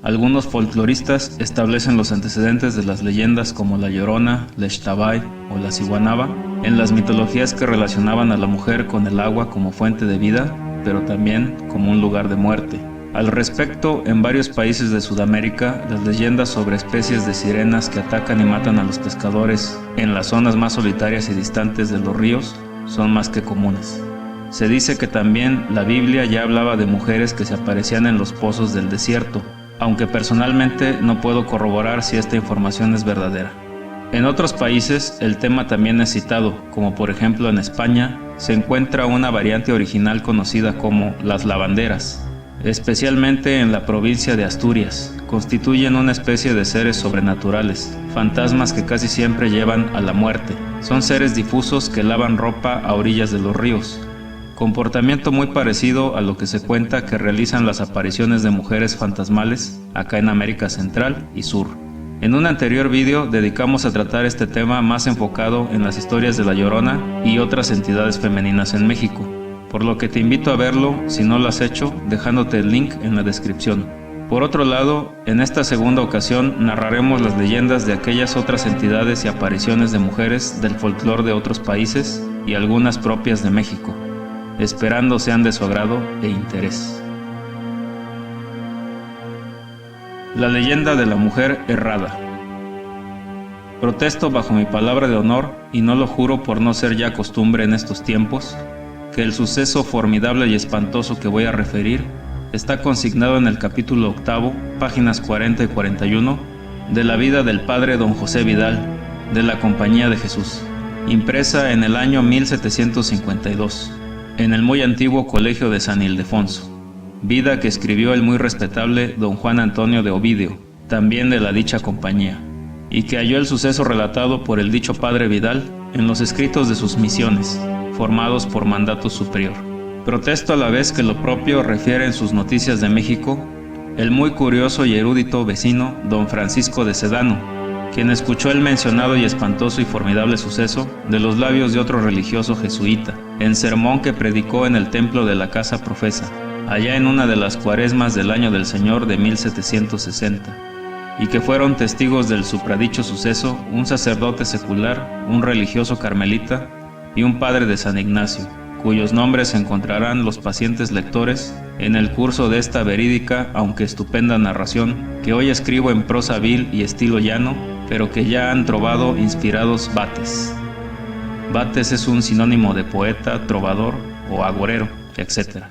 Algunos folcloristas establecen los antecedentes de las leyendas como la Llorona, la Xtabay o la Ciguanaba en las mitologías que relacionaban a la mujer con el agua como fuente de vida, pero también como un lugar de muerte. Al respecto, en varios países de Sudamérica, las leyendas sobre especies de sirenas que atacan y matan a los pescadores en las zonas más solitarias y distantes de los ríos son más que comunes. Se dice que también la Biblia ya hablaba de mujeres que se aparecían en los pozos del desierto, aunque personalmente no puedo corroborar si esta información es verdadera. En otros países el tema también es citado, como por ejemplo en España se encuentra una variante original conocida como las lavanderas. Especialmente en la provincia de Asturias, constituyen una especie de seres sobrenaturales, fantasmas que casi siempre llevan a la muerte. Son seres difusos que lavan ropa a orillas de los ríos. Comportamiento muy parecido a lo que se cuenta que realizan las apariciones de mujeres fantasmales acá en América Central y Sur. En un anterior vídeo dedicamos a tratar este tema más enfocado en las historias de La Llorona y otras entidades femeninas en México, por lo que te invito a verlo si no lo has hecho, dejándote el link en la descripción. Por otro lado, en esta segunda ocasión narraremos las leyendas de aquellas otras entidades y apariciones de mujeres del folclore de otros países y algunas propias de México, esperando sean de su agrado e interés. La leyenda de la mujer errada. Protesto bajo mi palabra de honor, y no lo juro por no ser ya costumbre en estos tiempos, que el suceso formidable y espantoso que voy a referir está consignado en el capítulo 8, páginas 40 y 41, de la vida del padre don José Vidal, de la Compañía de Jesús, impresa en el año 1752, en el muy antiguo Colegio de San Ildefonso, vida que escribió el muy respetable don Juan Antonio de Ovidio, también de la dicha compañía, y que halló el suceso relatado por el dicho padre Vidal en los escritos de sus misiones, formados por mandato superior. Protesto a la vez que lo propio refiere en sus Noticias de México el muy curioso y erudito vecino don Francisco de Sedano, quien escuchó el mencionado y espantoso y formidable suceso de los labios de otro religioso jesuita, en sermón que predicó en el templo de la Casa Profesa, allá en una de las cuaresmas del año del Señor de 1760, y que fueron testigos del supradicho suceso un sacerdote secular, un religioso carmelita y un padre de San Ignacio, cuyos nombres encontrarán los pacientes lectores en el curso de esta verídica aunque estupenda narración que hoy escribo en prosa vil y estilo llano, pero que ya han trovado inspirados vates. Vates es un sinónimo de poeta, trovador o agorero, etc.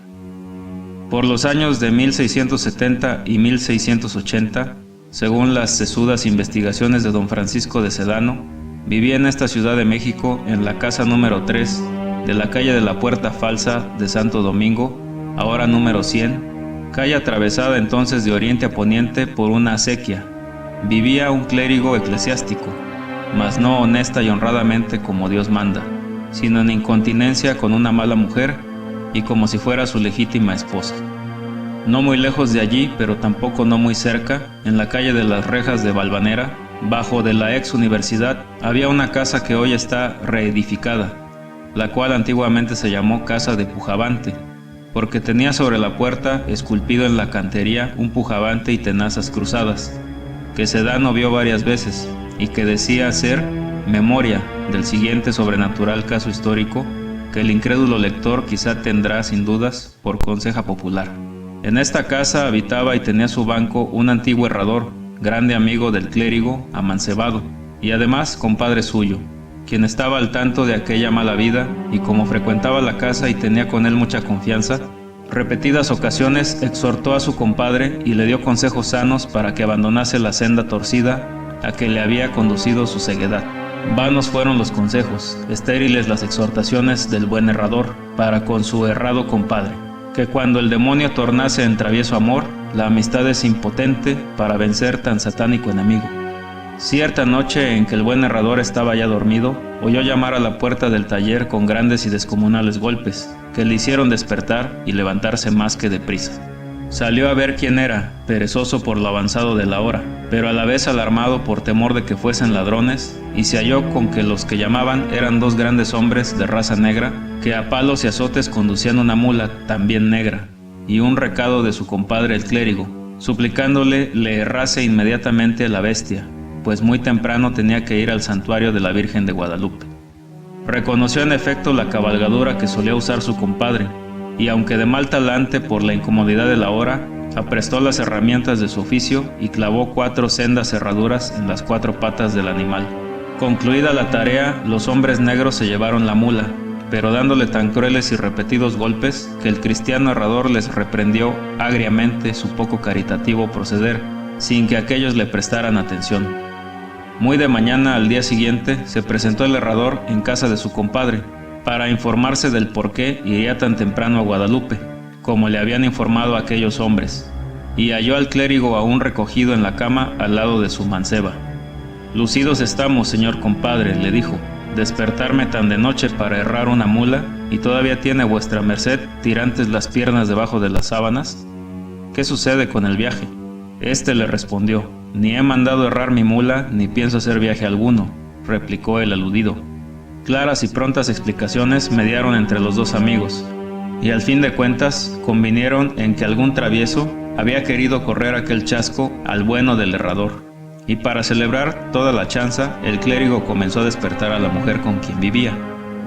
Por los años de 1670 y 1680, según las sesudas investigaciones de don Francisco de Sedano, vivía en esta Ciudad de México en la casa número 3 de la calle de la Puerta Falsa de Santo Domingo, ahora número 100, calle atravesada entonces de oriente a poniente por una acequia. Vivía un clérigo eclesiástico, mas no honesta y honradamente como Dios manda, sino en incontinencia con una mala mujer y como si fuera su legítima esposa. No muy lejos de allí, pero tampoco no muy cerca, en la calle de las Rejas de Valvanera, bajo de la ex universidad, había una casa que hoy está reedificada, la cual antiguamente se llamó Casa de Pujabante, porque tenía sobre la puerta, esculpido en la cantería, un pujabante y tenazas cruzadas, que Sedano vio varias veces, y que decía ser memoria del siguiente sobrenatural caso histórico, que el incrédulo lector quizá tendrá sin dudas por conseja popular. En esta casa habitaba y tenía su banco un antiguo herrador, grande amigo del clérigo, amancebado, y además compadre suyo, quien estaba al tanto de aquella mala vida, y como frecuentaba la casa y tenía con él mucha confianza, repetidas ocasiones exhortó a su compadre y le dio consejos sanos para que abandonase la senda torcida a que le había conducido su ceguedad. Vanos fueron los consejos, estériles las exhortaciones del buen herrador para con su errado compadre, que cuando el demonio tornase en travieso amor, la amistad es impotente para vencer tan satánico enemigo. Cierta noche en que el buen herrador estaba ya dormido, oyó llamar a la puerta del taller con grandes y descomunales golpes, que le hicieron despertar y levantarse más que deprisa. Salió a ver quién era, perezoso por lo avanzado de la hora, pero a la vez alarmado por temor de que fuesen ladrones, y se halló con que los que llamaban eran dos grandes hombres de raza negra, que a palos y azotes conducían una mula también negra, y un recado de su compadre el clérigo, suplicándole le errase inmediatamente a la bestia, pues muy temprano tenía que ir al santuario de la Virgen de Guadalupe. Reconoció en efecto la cabalgadura que solía usar su compadre, y aunque de mal talante por la incomodidad de la hora, aprestó las herramientas de su oficio y clavó 4 sendas cerraduras en las 4 patas del animal. Concluida la tarea, los hombres negros se llevaron la mula, pero dándole tan crueles y repetidos golpes que el cristiano herrador les reprendió agriamente su poco caritativo proceder, sin que aquellos le prestaran atención. Muy de mañana al día siguiente se presentó el herrador en casa de su compadre, para informarse del por qué iría tan temprano a Guadalupe, como le habían informado aquellos hombres, y halló al clérigo aún recogido en la cama al lado de su manceba. «Lucidos estamos, señor compadre», le dijo, «despertarme tan de noche para herrar una mula, y todavía tiene vuestra merced tirantes las piernas debajo de las sábanas. ¿Qué sucede con el viaje?». Este le respondió: «Ni he mandado herrar mi mula, ni pienso hacer viaje alguno», replicó el aludido. Claras y prontas explicaciones mediaron entre los dos amigos, y al fin de cuentas convinieron en que algún travieso había querido correr aquel chasco al bueno del herrador, y para celebrar toda la chanza, el clérigo comenzó a despertar a la mujer con quien vivía.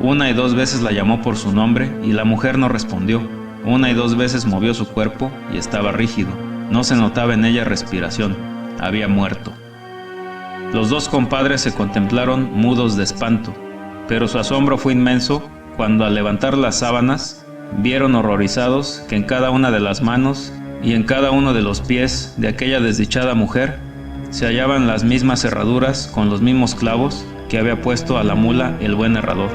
1 y 2 veces la llamó por su nombre, y la mujer no respondió. 1 y 2 veces movió su cuerpo, y estaba rígido. No se notaba en ella respiración. Había muerto. Los dos compadres se contemplaron mudos de espanto, pero su asombro fue inmenso cuando al levantar las sábanas vieron horrorizados que en cada una de las manos y en cada uno de los pies de aquella desdichada mujer se hallaban las mismas cerraduras con los mismos clavos que había puesto a la mula el buen herrador.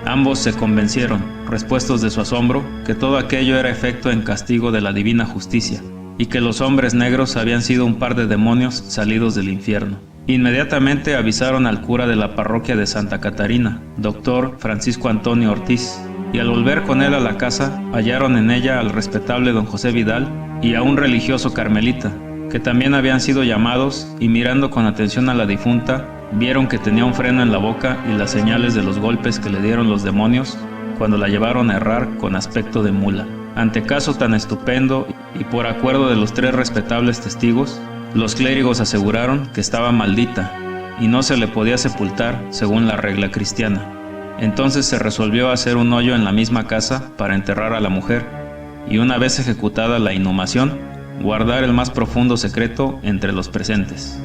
Ambos se convencieron, respuestos de su asombro, que todo aquello era efecto en castigo de la divina justicia, y que los hombres negros habían sido un par de demonios salidos del infierno. Inmediatamente avisaron al cura de la parroquia de Santa Catarina, doctor Francisco Antonio Ortiz, y al volver con él a la casa hallaron en ella al respetable don José Vidal y a un religioso carmelita, que también habían sido llamados, y mirando con atención a la difunta, vieron que tenía un freno en la boca y las señales de los golpes que le dieron los demonios cuando la llevaron a herrar con aspecto de mula. Ante caso tan estupendo y por acuerdo de los 3 respetables testigos, los clérigos aseguraron que estaba maldita y no se le podía sepultar según la regla cristiana. Entonces se resolvió hacer un hoyo en la misma casa para enterrar a la mujer, y una vez ejecutada la inhumación, guardar el más profundo secreto entre los presentes.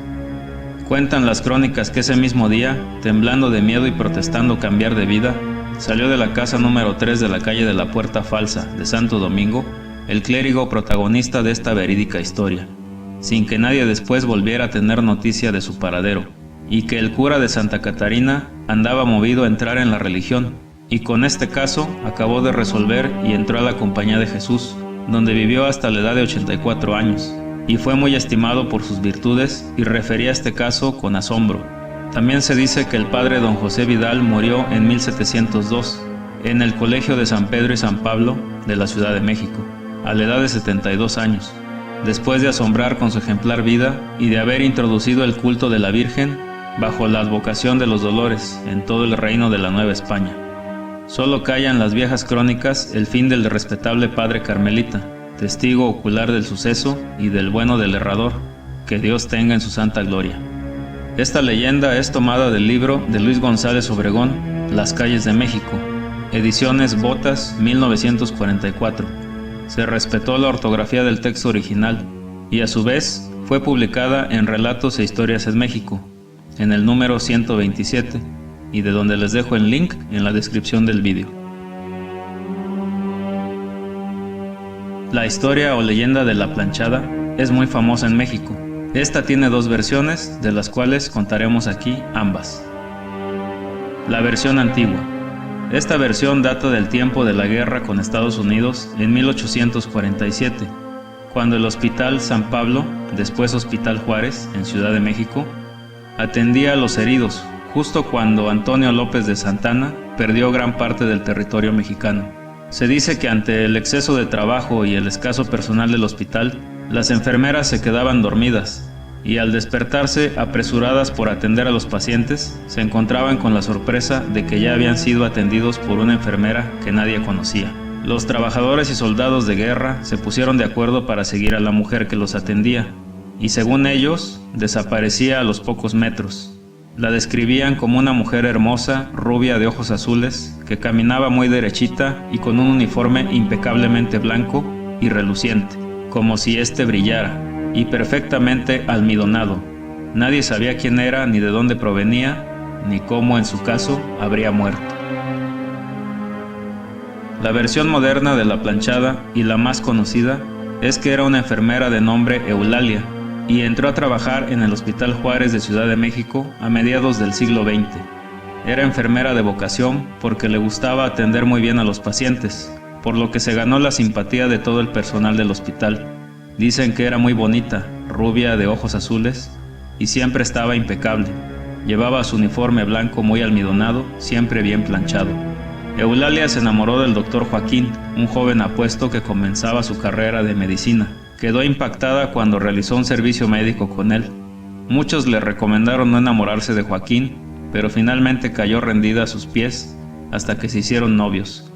Cuentan las crónicas que ese mismo día, temblando de miedo y protestando cambiar de vida, salió de la casa número 3 de la calle de la Puerta Falsa de Santo Domingo el clérigo protagonista de esta verídica historia, sin que nadie después volviera a tener noticia de su paradero, y que el cura de Santa Catarina andaba movido a entrar en la religión, y con este caso acabó de resolver y entró a la Compañía de Jesús, donde vivió hasta la edad de 84 años, y fue muy estimado por sus virtudes, y refería este caso con asombro. También se dice que el padre don José Vidal murió en 1702, en el Colegio de San Pedro y San Pablo de la Ciudad de México, a la edad de 72 años, después de asombrar con su ejemplar vida y de haber introducido el culto de la Virgen bajo la advocación de los dolores en todo el reino de la Nueva España. Solo callan las viejas crónicas el fin del respetable padre carmelita, testigo ocular del suceso y del bueno del herrador, que Dios tenga en su santa gloria. Esta leyenda es tomada del libro de Luis González Obregón, Las calles de México, ediciones Botas, 1944. Se respetó la ortografía del texto original y a su vez fue publicada en Relatos e Historias en México, en el número 127, y de donde les dejo el link en la descripción del vídeo. La historia o leyenda de la planchada es muy famosa en México. Esta tiene 2 versiones, de las cuales contaremos aquí ambas. La versión antigua. Esta versión data del tiempo de la guerra con Estados Unidos en 1847, cuando el Hospital San Pablo, después Hospital Juárez, en Ciudad de México, atendía a los heridos, justo cuando Antonio López de Santana perdió gran parte del territorio mexicano. Se dice que ante el exceso de trabajo y el escaso personal del hospital, las enfermeras se quedaban dormidas, y al despertarse apresuradas por atender a los pacientes, se encontraban con la sorpresa de que ya habían sido atendidos por una enfermera que nadie conocía. Los trabajadores y soldados de guerra se pusieron de acuerdo para seguir a la mujer que los atendía, y según ellos, desaparecía a los pocos metros. La describían como una mujer hermosa, rubia de ojos azules, que caminaba muy derechita y con un uniforme impecablemente blanco y reluciente, como si éste brillara, y perfectamente almidonado. Nadie sabía quién era, ni de dónde provenía, ni cómo en su caso habría muerto. La versión moderna de la planchada, y la más conocida, es que era una enfermera de nombre Eulalia, y entró a trabajar en el Hospital Juárez de Ciudad de México a mediados del siglo XX. Era enfermera de vocación porque le gustaba atender muy bien a los pacientes, por lo que se ganó la simpatía de todo el personal del hospital. Dicen que era muy bonita, rubia de ojos azules, y siempre estaba impecable. Llevaba su uniforme blanco muy almidonado, siempre bien planchado. Eulalia se enamoró del doctor Joaquín, un joven apuesto que comenzaba su carrera de medicina. Quedó impactada cuando realizó un servicio médico con él. Muchos le recomendaron no enamorarse de Joaquín, pero finalmente cayó rendida a sus pies hasta que se hicieron novios.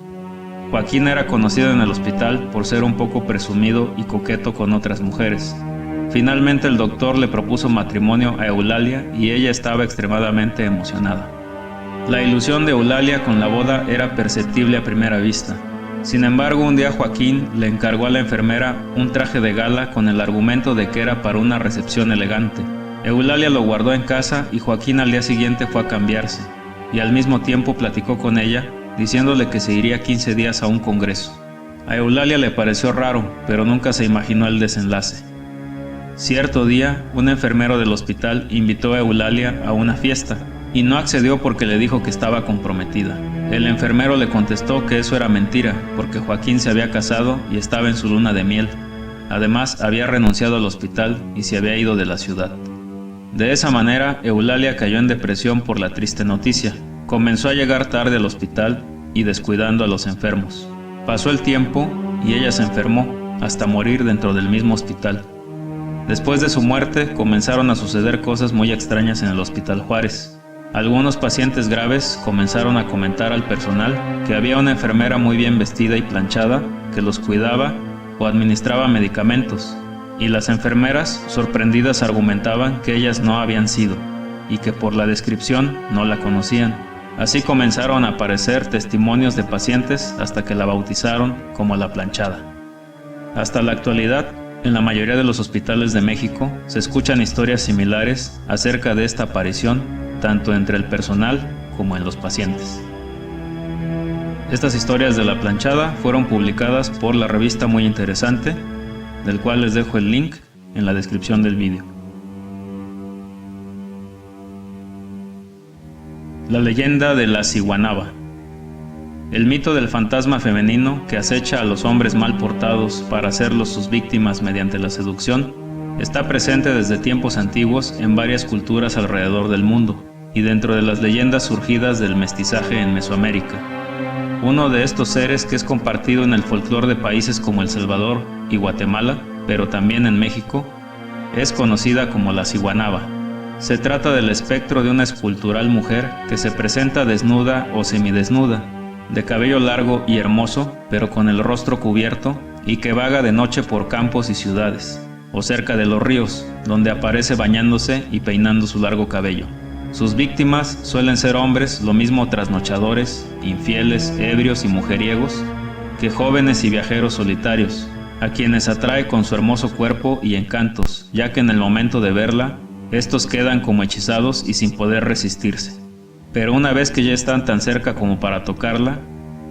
Joaquín era conocido en el hospital por ser un poco presumido y coqueto con otras mujeres. Finalmente el doctor le propuso matrimonio a Eulalia y ella estaba extremadamente emocionada. La ilusión de Eulalia con la boda era perceptible a primera vista. Sin embargo, un día Joaquín le encargó a la enfermera un traje de gala con el argumento de que era para una recepción elegante. Eulalia lo guardó en casa y Joaquín al día siguiente fue a cambiarse, y al mismo tiempo platicó con ella, diciéndole que se iría 15 días a un congreso. A Eulalia le pareció raro, pero nunca se imaginó el desenlace. Cierto día, un enfermero del hospital invitó a Eulalia a una fiesta, y no accedió porque le dijo que estaba comprometida. El enfermero le contestó que eso era mentira, porque Joaquín se había casado y estaba en su luna de miel. Además, había renunciado al hospital y se había ido de la ciudad. De esa manera, Eulalia cayó en depresión por la triste noticia. Comenzó a llegar tarde al hospital y descuidando a los enfermos. Pasó el tiempo y ella se enfermó hasta morir dentro del mismo hospital. Después de su muerte, comenzaron a suceder cosas muy extrañas en el Hospital Juárez. Algunos pacientes graves comenzaron a comentar al personal que había una enfermera muy bien vestida y planchada que los cuidaba o administraba medicamentos, y las enfermeras, sorprendidas, argumentaban que ellas no habían sido, y que por la descripción no la conocían. Así comenzaron a aparecer testimonios de pacientes hasta que la bautizaron como la planchada. Hasta la actualidad, en la mayoría de los hospitales de México se escuchan historias similares acerca de esta aparición, tanto entre el personal como en los pacientes. Estas historias de la planchada fueron publicadas por la revista Muy Interesante, del cual les dejo el link en la descripción del vídeo. La leyenda de la ciguanaba. El mito del fantasma femenino que acecha a los hombres mal portados para hacerlos sus víctimas mediante la seducción está presente desde tiempos antiguos en varias culturas alrededor del mundo y dentro de las leyendas surgidas del mestizaje en Mesoamérica. Uno de estos seres que es compartido en el folclore de países como El Salvador y Guatemala, pero también en México, es conocida como la ciguanaba. Se trata del espectro de una escultural mujer que se presenta desnuda o semidesnuda, de cabello largo y hermoso, pero con el rostro cubierto, y que vaga de noche por campos y ciudades, o cerca de los ríos, donde aparece bañándose y peinando su largo cabello. Sus víctimas suelen ser hombres, lo mismo trasnochadores, infieles, ebrios y mujeriegos, que jóvenes y viajeros solitarios, a quienes atrae con su hermoso cuerpo y encantos, ya que en el momento de verla, estos quedan como hechizados y sin poder resistirse. Pero una vez que ya están tan cerca como para tocarla,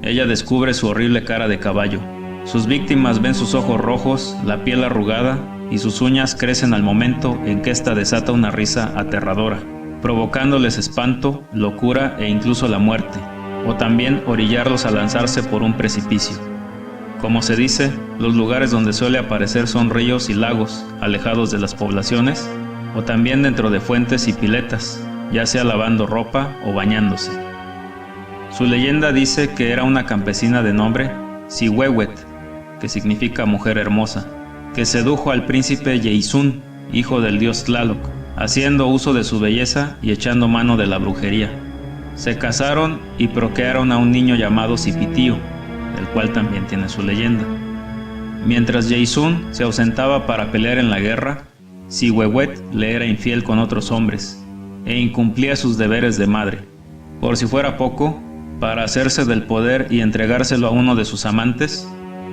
ella descubre su horrible cara de caballo. Sus víctimas ven sus ojos rojos, la piel arrugada, y sus uñas crecen al momento en que ésta desata una risa aterradora, provocándoles espanto, locura e incluso la muerte, o también orillarlos a lanzarse por un precipicio. Como se dice, los lugares donde suele aparecer son ríos y lagos, alejados de las poblaciones, o también dentro de fuentes y piletas, ya sea lavando ropa o bañándose. Su leyenda dice que era una campesina de nombre Cihuehuet, que significa mujer hermosa, que sedujo al príncipe Yeizún, hijo del dios Tlaloc, haciendo uso de su belleza y echando mano de la brujería. Se casaron y procrearon a un niño llamado Cipitío, el cual también tiene su leyenda. Mientras Yeizun se ausentaba para pelear en la guerra, Sihuehuet le era infiel con otros hombres e incumplía sus deberes de madre. Por si fuera poco, para hacerse del poder y entregárselo a uno de sus amantes,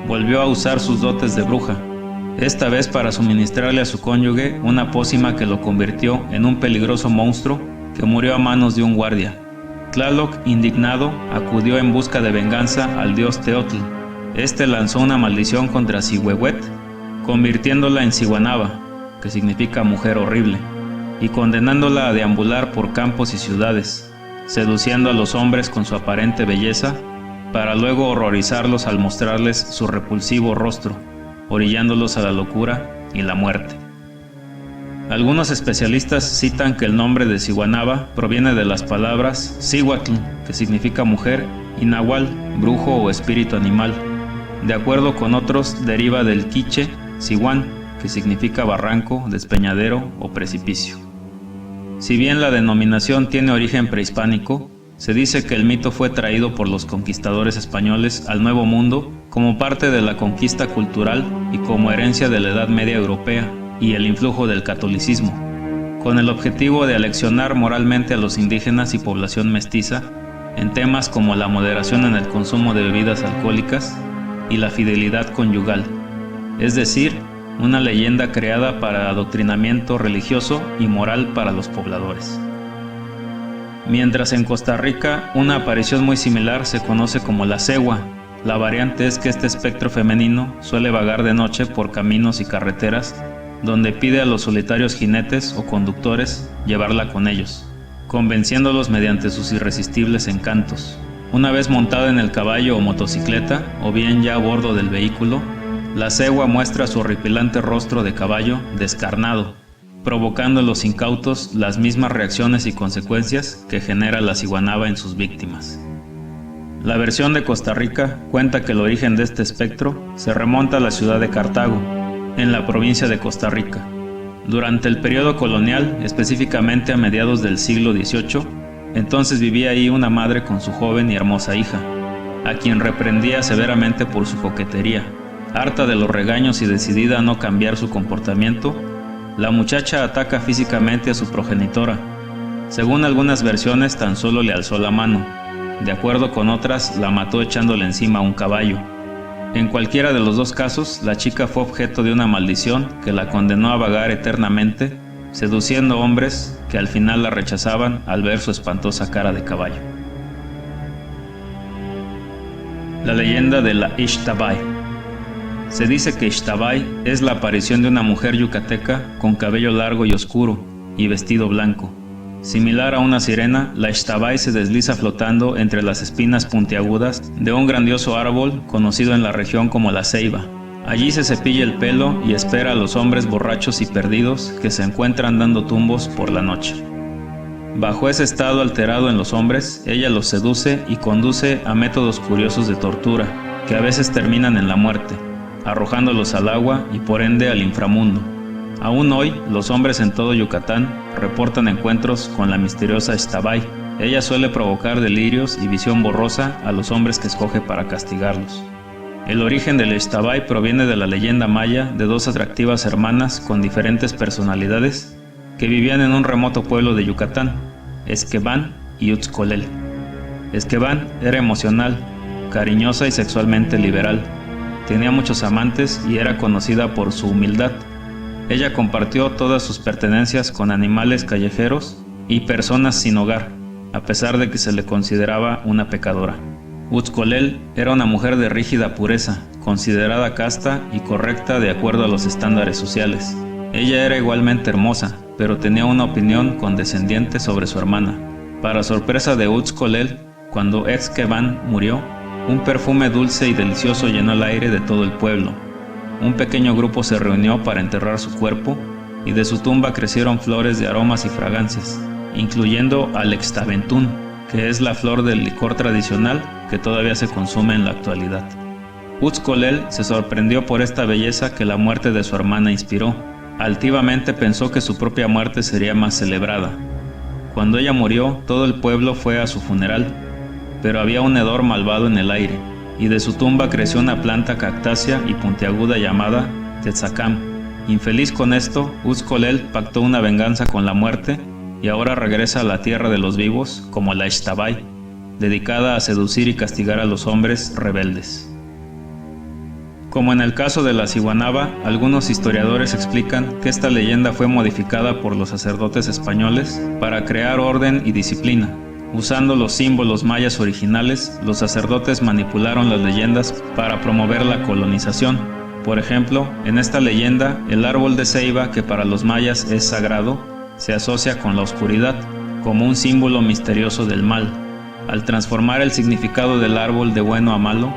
volvió a usar sus dotes de bruja, esta vez para suministrarle a su cónyuge una pócima que lo convirtió en un peligroso monstruo que murió a manos de un guardia. Tlaloc, indignado, acudió en busca de venganza al dios Teotl. Este lanzó una maldición contra Sihuehuet, convirtiéndola en Siguanaba, que significa mujer horrible, y condenándola a deambular por campos y ciudades, seduciendo a los hombres con su aparente belleza, para luego horrorizarlos al mostrarles su repulsivo rostro, orillándolos a la locura y la muerte. Algunos especialistas citan que el nombre de Siguanaba proviene de las palabras Cihuatl, que significa mujer, y Nahual, brujo o espíritu animal. De acuerdo con otros, deriva del quiche Sihuán, que significa barranco, despeñadero o precipicio. Si bien la denominación tiene origen prehispánico, se dice que el mito fue traído por los conquistadores españoles al Nuevo Mundo como parte de la conquista cultural y como herencia de la Edad Media europea y el influjo del catolicismo, con el objetivo de aleccionar moralmente a los indígenas y población mestiza en temas como la moderación en el consumo de bebidas alcohólicas y la fidelidad conyugal, es decir, una leyenda creada para adoctrinamiento religioso y moral para los pobladores. Mientras en Costa Rica una aparición muy similar se conoce como la cegua. La variante es que este espectro femenino suele vagar de noche por caminos y carreteras donde pide a los solitarios jinetes o conductores llevarla con ellos, convenciéndolos mediante sus irresistibles encantos. Una vez montada en el caballo o motocicleta, o bien ya a bordo del vehículo, la cegua muestra su horripilante rostro de caballo descarnado, provocando en los incautos las mismas reacciones y consecuencias que genera la ciguanaba en sus víctimas. La versión de Costa Rica cuenta que el origen de este espectro se remonta a la ciudad de Cartago, en la provincia de Costa Rica. Durante el periodo colonial, específicamente a mediados del siglo XVIII, entonces vivía ahí una madre con su joven y hermosa hija, a quien reprendía severamente por su coquetería. Harta de los regaños y decidida a no cambiar su comportamiento, la muchacha ataca físicamente a su progenitora. Según algunas versiones, tan solo le alzó la mano. De acuerdo con otras, la mató echándole encima a un caballo. En cualquiera de los dos casos, la chica fue objeto de una maldición que la condenó a vagar eternamente, seduciendo hombres que al final la rechazaban al ver su espantosa cara de caballo. La leyenda de la Ixtabay. Se dice que Ixtabay es la aparición de una mujer yucateca con cabello largo y oscuro y vestido blanco. Similar a una sirena, la Ixtabay se desliza flotando entre las espinas puntiagudas de un grandioso árbol conocido en la región como la ceiba. Allí se cepilla el pelo y espera a los hombres borrachos y perdidos que se encuentran dando tumbos por la noche. Bajo ese estado alterado en los hombres, ella los seduce y conduce a métodos curiosos de tortura, que a veces terminan en la muerte, arrojándolos al agua y por ende al inframundo. Aún hoy, los hombres en todo Yucatán reportan encuentros con la misteriosa Ixtabay. Ella suele provocar delirios y visión borrosa a los hombres que escoge para castigarlos. El origen de la Ixtabay proviene de la leyenda maya de dos atractivas hermanas con diferentes personalidades que vivían en un remoto pueblo de Yucatán, Esqueban y Utzcolel. Esqueban era emocional, cariñosa y sexualmente liberal. Tenía muchos amantes y era conocida por su humildad. Ella compartió todas sus pertenencias con animales callejeros y personas sin hogar, a pesar de que se le consideraba una pecadora. Utzcolel era una mujer de rígida pureza, considerada casta y correcta de acuerdo a los estándares sociales. Ella era igualmente hermosa, pero tenía una opinión condescendiente sobre su hermana. Para sorpresa de Utzcolel, cuando Esqueban murió, un perfume dulce y delicioso llenó el aire de todo el pueblo. Un pequeño grupo se reunió para enterrar su cuerpo y de su tumba crecieron flores de aromas y fragancias, incluyendo al Extaventún, que es la flor del licor tradicional que todavía se consume en la actualidad. Utzcolel se sorprendió por esta belleza que la muerte de su hermana inspiró. Altivamente pensó que su propia muerte sería más celebrada. Cuando ella murió, todo el pueblo fue a su funeral, pero había un hedor malvado en el aire. y de su tumba creció una planta cactácea y puntiaguda llamada Tezcacam. Infeliz con esto, Uzcolel pactó una venganza con la muerte y ahora regresa a la tierra de los vivos como la Ixtabay, dedicada a seducir y castigar a los hombres rebeldes. Como en el caso de la Ciguanaba, algunos historiadores explican que esta leyenda fue modificada por los sacerdotes españoles para crear orden y disciplina. Usando los símbolos mayas originales, los sacerdotes manipularon las leyendas para promover la colonización. Por ejemplo, en esta leyenda, el árbol de ceiba, que para los mayas es sagrado, se asocia con la oscuridad, como un símbolo misterioso del mal. Al transformar el significado del árbol de bueno a malo,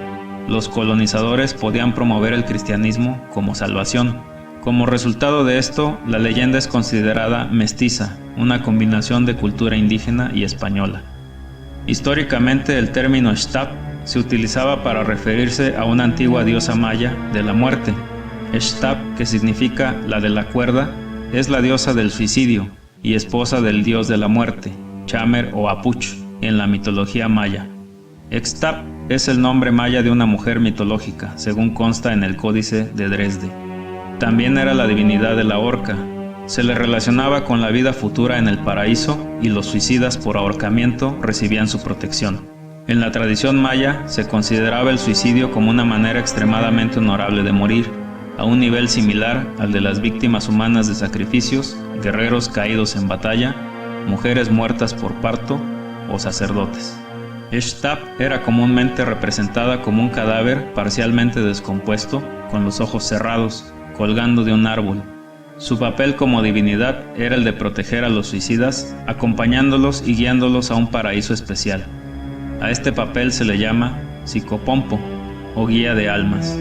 los colonizadores podían promover el cristianismo como salvación. Como resultado de esto, la leyenda es considerada mestiza, una combinación de cultura indígena y española. Históricamente, el término Xtap se utilizaba para referirse a una antigua diosa maya de la muerte. Xtap, que significa la de la cuerda, es la diosa del suicidio y esposa del dios de la muerte, Chamer o Apuch, en la mitología maya. Xtap es el nombre maya de una mujer mitológica, según consta en el Códice de Dresde. También era la divinidad de la horca. Se le relacionaba con la vida futura en el paraíso y los suicidas por ahorcamiento recibían su protección. En la tradición maya se consideraba el suicidio como una manera extremadamente honorable de morir, a un nivel similar al de las víctimas humanas de sacrificios, guerreros caídos en batalla, mujeres muertas por parto o sacerdotes. Xtap era comúnmente representada como un cadáver parcialmente descompuesto, con los ojos cerrados, colgando de un árbol. Su papel como divinidad era el de proteger a los suicidas, acompañándolos y guiándolos a un paraíso especial. A este papel se le llama Xicopompo, o guía de almas.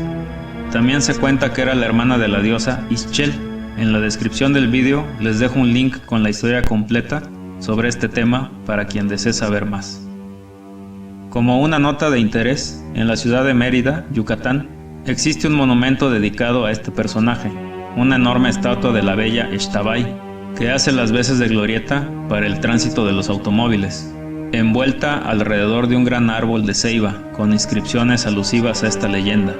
También se cuenta que era la hermana de la diosa Ixchel. En la descripción del vídeo les dejo un link con la historia completa sobre este tema para quien desee saber más. Como una nota de interés, en la ciudad de Mérida, Yucatán, existe un monumento dedicado a este personaje, una enorme estatua de la bella Ixtabay, que hace las veces de glorieta para el tránsito de los automóviles, envuelta alrededor de un gran árbol de ceiba, con inscripciones alusivas a esta leyenda.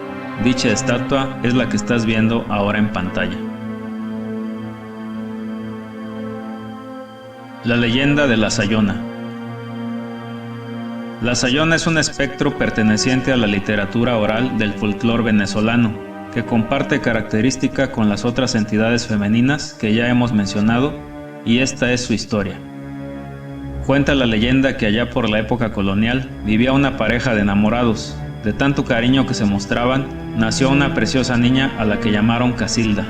Dicha estatua es la que estás viendo ahora en pantalla. La leyenda de la Sayona. La Sayona es un espectro perteneciente a la literatura oral del folclore venezolano, que comparte característica con las otras entidades femeninas que ya hemos mencionado, y esta es su historia. Cuenta la leyenda que allá por la época colonial vivía una pareja de enamorados. De tanto cariño que se mostraban, nació una preciosa niña a la que llamaron Casilda.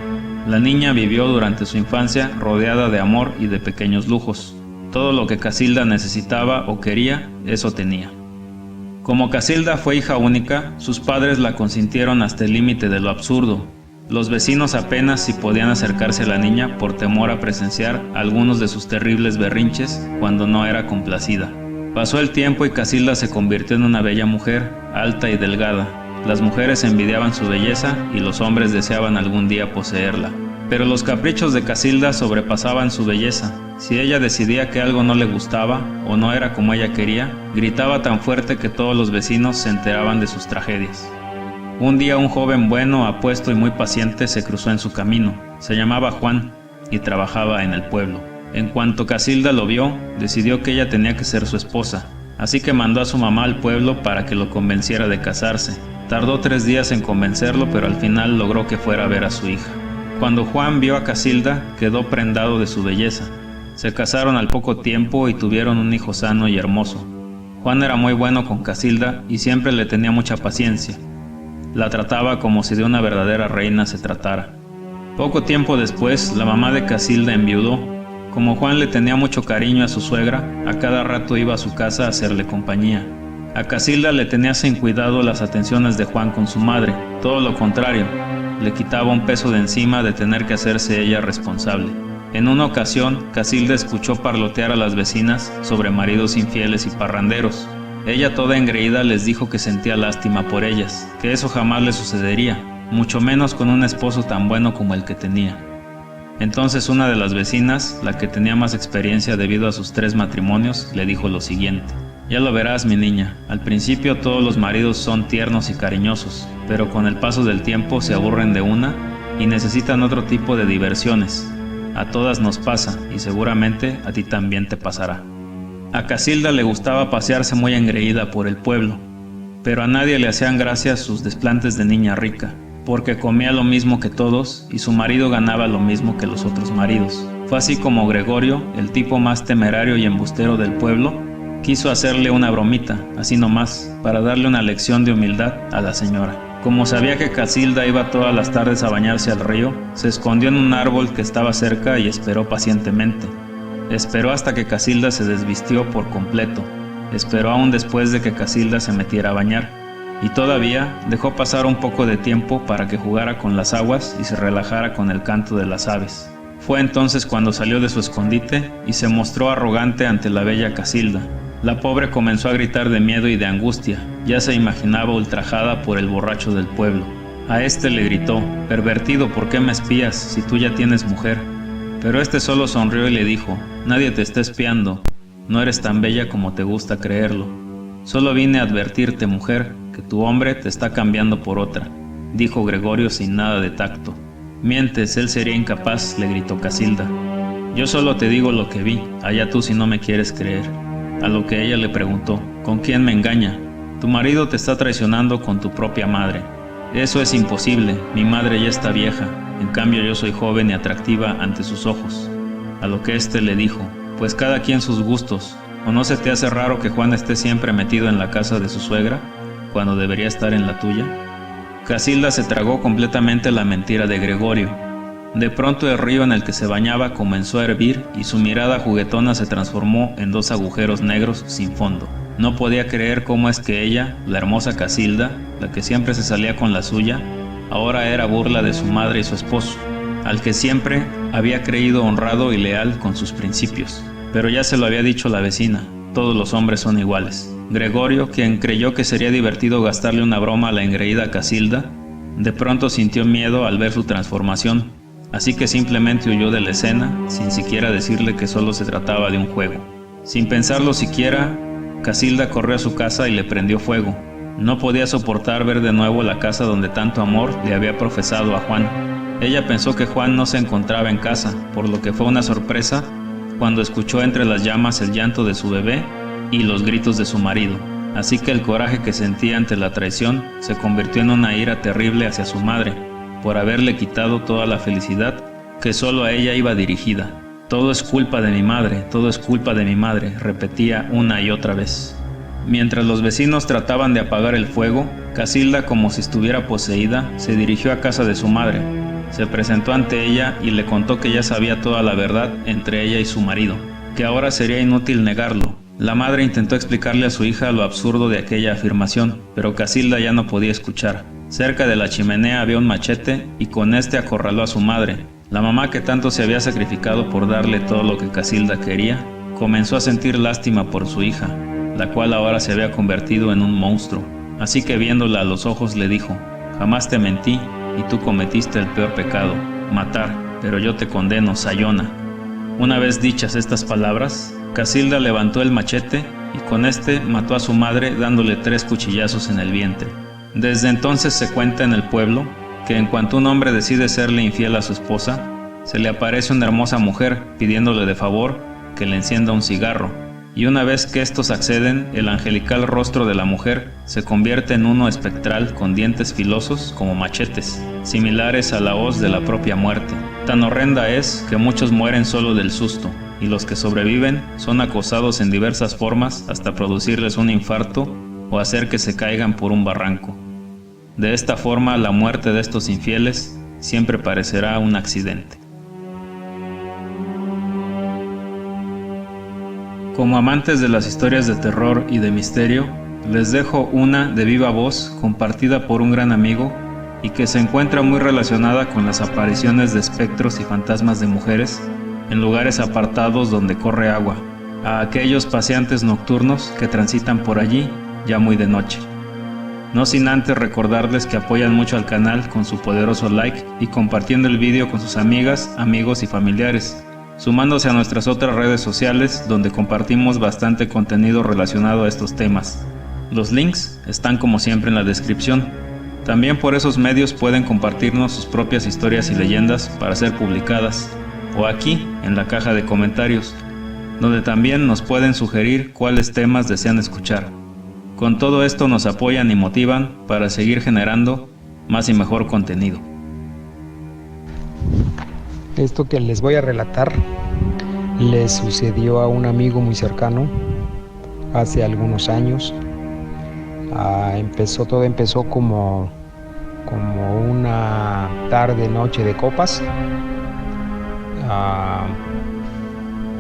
La niña vivió durante su infancia rodeada de amor y de pequeños lujos. Todo lo que Casilda necesitaba o quería, eso tenía. Como Casilda fue hija única, sus padres la consintieron hasta el límite de lo absurdo. Los vecinos apenas si podían acercarse a la niña por temor a presenciar algunos de sus terribles berrinches cuando no era complacida. Pasó el tiempo y Casilda se convirtió en una bella mujer, alta y delgada. Las mujeres envidiaban su belleza y los hombres deseaban algún día poseerla. Pero los caprichos de Casilda sobrepasaban su belleza. Si ella decidía que algo no le gustaba o no era como ella quería, gritaba tan fuerte que todos los vecinos se enteraban de sus tragedias. Un día un joven bueno, apuesto y muy paciente se cruzó en su camino. Se llamaba Juan y trabajaba en el pueblo. En cuanto Casilda lo vio, decidió que ella tenía que ser su esposa, así que mandó a su mamá al pueblo para que lo convenciera de casarse. Tardó 3 días en convencerlo, pero al final logró que fuera a ver a su hija. Cuando Juan vio a Casilda, quedó prendado de su belleza. Se casaron al poco tiempo y tuvieron un hijo sano y hermoso. Juan era muy bueno con Casilda y siempre le tenía mucha paciencia. La trataba como si de una verdadera reina se tratara. Poco tiempo después, la mamá de Casilda enviudó. Como Juan le tenía mucho cariño a su suegra, a cada rato iba a su casa a hacerle compañía. A Casilda le tenía sin cuidado las atenciones de Juan con su madre, todo lo contrario, le quitaba un peso de encima de tener que hacerse ella responsable. En una ocasión, Casilda escuchó parlotear a las vecinas sobre maridos infieles y parranderos. Ella, toda engreída, les dijo que sentía lástima por ellas, que eso jamás le sucedería, mucho menos con un esposo tan bueno como el que tenía. Entonces una de las vecinas, la que tenía más experiencia debido a sus 3 matrimonios, le dijo lo siguiente: Ya lo verás, mi niña, al principio todos los maridos son tiernos y cariñosos, pero con el paso del tiempo se aburren de una y necesitan otro tipo de diversiones. A todas nos pasa y seguramente a ti también te pasará. A Casilda le gustaba pasearse muy engreída por el pueblo, pero a nadie le hacían gracia sus desplantes de niña rica, porque comía lo mismo que todos y su marido ganaba lo mismo que los otros maridos. Fue así como Gregorio, el tipo más temerario y embustero del pueblo, quiso hacerle una bromita, así nomás, para darle una lección de humildad a la señora. Como sabía que Casilda iba todas las tardes a bañarse al río, se escondió en un árbol que estaba cerca y esperó pacientemente. Esperó hasta que Casilda se desvistió por completo. Esperó aún después de que Casilda se metiera a bañar. Y todavía dejó pasar un poco de tiempo para que jugara con las aguas y se relajara con el canto de las aves. Fue entonces cuando salió de su escondite y se mostró arrogante ante la bella Casilda. La pobre comenzó a gritar de miedo y de angustia. Ya se imaginaba ultrajada por el borracho del pueblo. A este le gritó: «Pervertido, ¿por qué me espías si tú ya tienes mujer?». Pero este solo sonrió y le dijo: «Nadie te está espiando. No eres tan bella como te gusta creerlo. Solo vine a advertirte, mujer, que tu hombre te está cambiando por otra», dijo Gregorio sin nada de tacto. «Mientes, él sería incapaz», le gritó Casilda. «Yo solo te digo lo que vi, allá tú si no me quieres creer». A lo que ella le preguntó: «¿Con quién me engaña?». «Tu marido te está traicionando con tu propia madre». «Eso es imposible, mi madre ya está vieja, en cambio yo soy joven y atractiva ante sus ojos». A lo que éste le dijo: «Pues cada quien sus gustos, ¿o no se te hace raro que Juan esté siempre metido en la casa de su suegra, cuando debería estar en la tuya?». Casilda se tragó completamente la mentira de Gregorio. De pronto el río en el que se bañaba comenzó a hervir y su mirada juguetona se transformó en 2 agujeros negros sin fondo. No podía creer cómo es que ella, la hermosa Casilda, la que siempre se salía con la suya, ahora era burla de su madre y su esposo, al que siempre había creído honrado y leal con sus principios. Pero ya se lo había dicho la vecina: todos los hombres son iguales. Gregorio, quien creyó que sería divertido gastarle una broma a la engreída Casilda, de pronto sintió miedo al ver su transformación. Así que simplemente huyó de la escena, sin siquiera decirle que solo se trataba de un juego. Sin pensarlo siquiera, Casilda corrió a su casa y le prendió fuego. No podía soportar ver de nuevo la casa donde tanto amor le había profesado a Juan. Ella pensó que Juan no se encontraba en casa, por lo que fue una sorpresa cuando escuchó entre las llamas el llanto de su bebé y los gritos de su marido. Así que el coraje que sentía ante la traición se convirtió en una ira terrible hacia su madre, por haberle quitado toda la felicidad que solo a ella iba dirigida. «Todo es culpa de mi madre, todo es culpa de mi madre», repetía una y otra vez. Mientras los vecinos trataban de apagar el fuego, Casilda, como si estuviera poseída, se dirigió a casa de su madre. Se presentó ante ella y le contó que ya sabía toda la verdad entre ella y su marido, que ahora sería inútil negarlo. La madre intentó explicarle a su hija lo absurdo de aquella afirmación, pero Casilda ya no podía escuchar. Cerca de la chimenea había un machete y con este acorraló a su madre. La mamá, que tanto se había sacrificado por darle todo lo que Casilda quería, comenzó a sentir lástima por su hija, la cual ahora se había convertido en un monstruo. Así que viéndola a los ojos le dijo: «Jamás te mentí y tú cometiste el peor pecado, matar, pero yo te condeno, sayona». Una vez dichas estas palabras, Casilda levantó el machete y con este mató a su madre dándole 3 cuchillazos en el vientre. Desde entonces se cuenta en el pueblo que en cuanto un hombre decide serle infiel a su esposa, se le aparece una hermosa mujer pidiéndole de favor que le encienda un cigarro, y una vez que estos acceden, el angelical rostro de la mujer se convierte en uno espectral con dientes filosos como machetes, similares a la hoz de la propia muerte. Tan horrenda es que muchos mueren solo del susto, y los que sobreviven son acosados en diversas formas hasta producirles un infarto o hacer que se caigan por un barranco. De esta forma, la muerte de estos infieles siempre parecerá un accidente. Como amantes de las historias de terror y de misterio, les dejo una de viva voz compartida por un gran amigo y que se encuentra muy relacionada con las apariciones de espectros y fantasmas de mujeres en lugares apartados donde corre agua, a aquellos paseantes nocturnos que transitan por allí ya muy de noche. No sin antes recordarles que apoyan mucho al canal con su poderoso like y compartiendo el vídeo con sus amigas, amigos y familiares, sumándose a nuestras otras redes sociales donde compartimos bastante contenido relacionado a estos temas. Los links están como siempre en la descripción. También por esos medios pueden compartirnos sus propias historias y leyendas para ser publicadas, o aquí en la caja de comentarios, donde también nos pueden sugerir cuáles temas desean escuchar. Con todo esto nos apoyan y motivan para seguir generando más y mejor contenido. Esto que les voy a relatar le sucedió a un amigo muy cercano hace algunos años. Todo empezó como una noche de copas.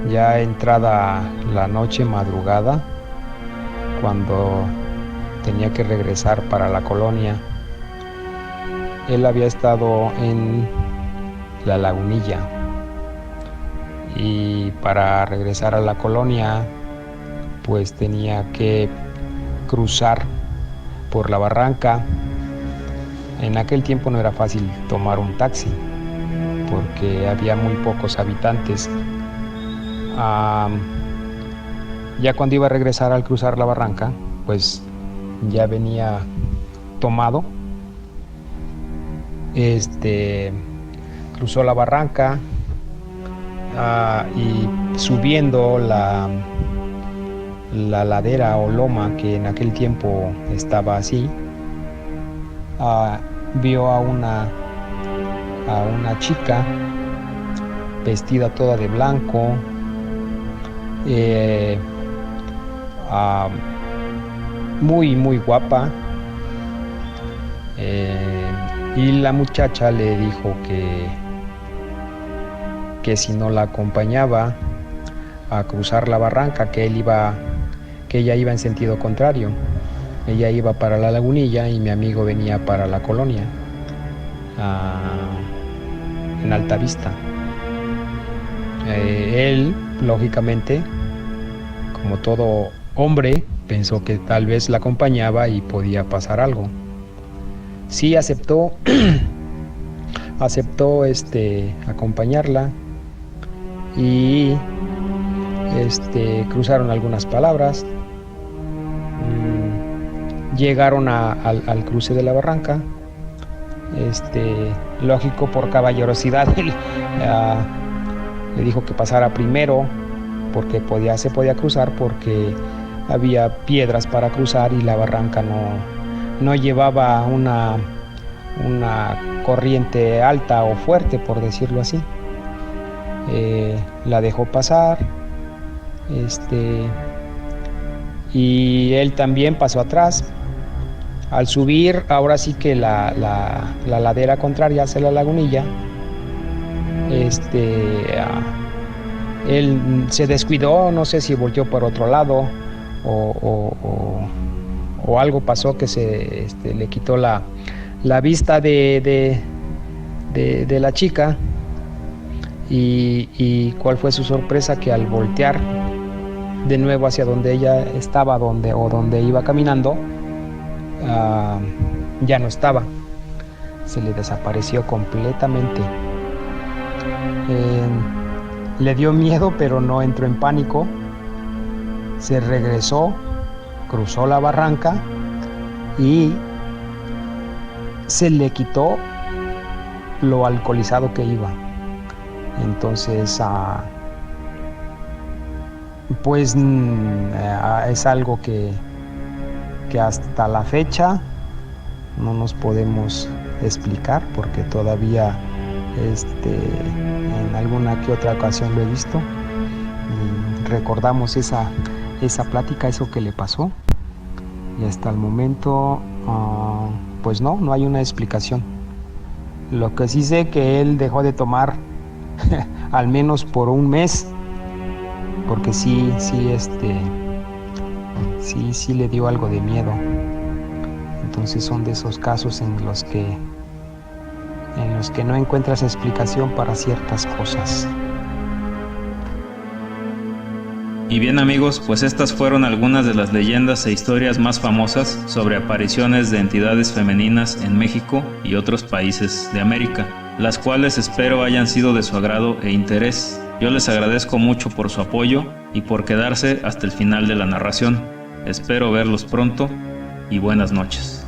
Ya entrada la noche, madrugada, cuando tenía que regresar para la colonia. Él había estado en La Lagunilla y para regresar a la colonia pues tenía que cruzar por la barranca. En aquel tiempo no era fácil tomar un taxi porque había muy pocos habitantes. Ya cuando iba a regresar, al cruzar la barranca, pues ya venía tomado. Cruzó la barranca y subiendo la ladera o loma, que en aquel tiempo estaba así, vio a una chica vestida toda de blanco, muy muy guapa, y la muchacha le dijo que si no la acompañaba a cruzar la barranca, que ella iba en sentido contrario. Ella iba para La Lagunilla y mi amigo venía para la colonia, en Altavista. Él, lógicamente, como todo hombre, pensó que tal vez la acompañaba y podía pasar algo. Sí aceptó acompañarla y cruzaron algunas palabras. Llegaron al cruce de la barranca. Lógico, por caballerosidad, él le dijo que pasara primero porque se podía cruzar, porque había piedras para cruzar y la barranca no llevaba una corriente alta o fuerte, por decirlo así. La dejó pasar, y él también pasó atrás. Al subir, ahora sí que la ladera contraria hacia La Lagunilla, él se descuidó, no sé si volteó por otro lado o algo pasó que le quitó la vista de la chica, y cuál fue su sorpresa, que al voltear de nuevo hacia donde ella estaba, donde iba caminando, ya no estaba, se le desapareció completamente. Le dio miedo, pero no entró en pánico. Se regresó, cruzó la barranca y se le quitó lo alcoholizado que iba. Entonces, pues es algo que hasta la fecha no nos podemos explicar, porque todavía en alguna que otra ocasión lo he visto y recordamos esa plática, eso que le pasó, y hasta el momento pues no hay una explicación. Lo que sí sé, que él dejó de tomar al menos por un mes, porque sí le dio algo de miedo. Entonces son de esos casos en los que no encuentras explicación para ciertas cosas. Y bien amigos, pues estas fueron algunas de las leyendas e historias más famosas sobre apariciones de entidades femeninas en México y otros países de América, las cuales espero hayan sido de su agrado e interés. Yo les agradezco mucho por su apoyo y por quedarse hasta el final de la narración. Espero verlos pronto y buenas noches.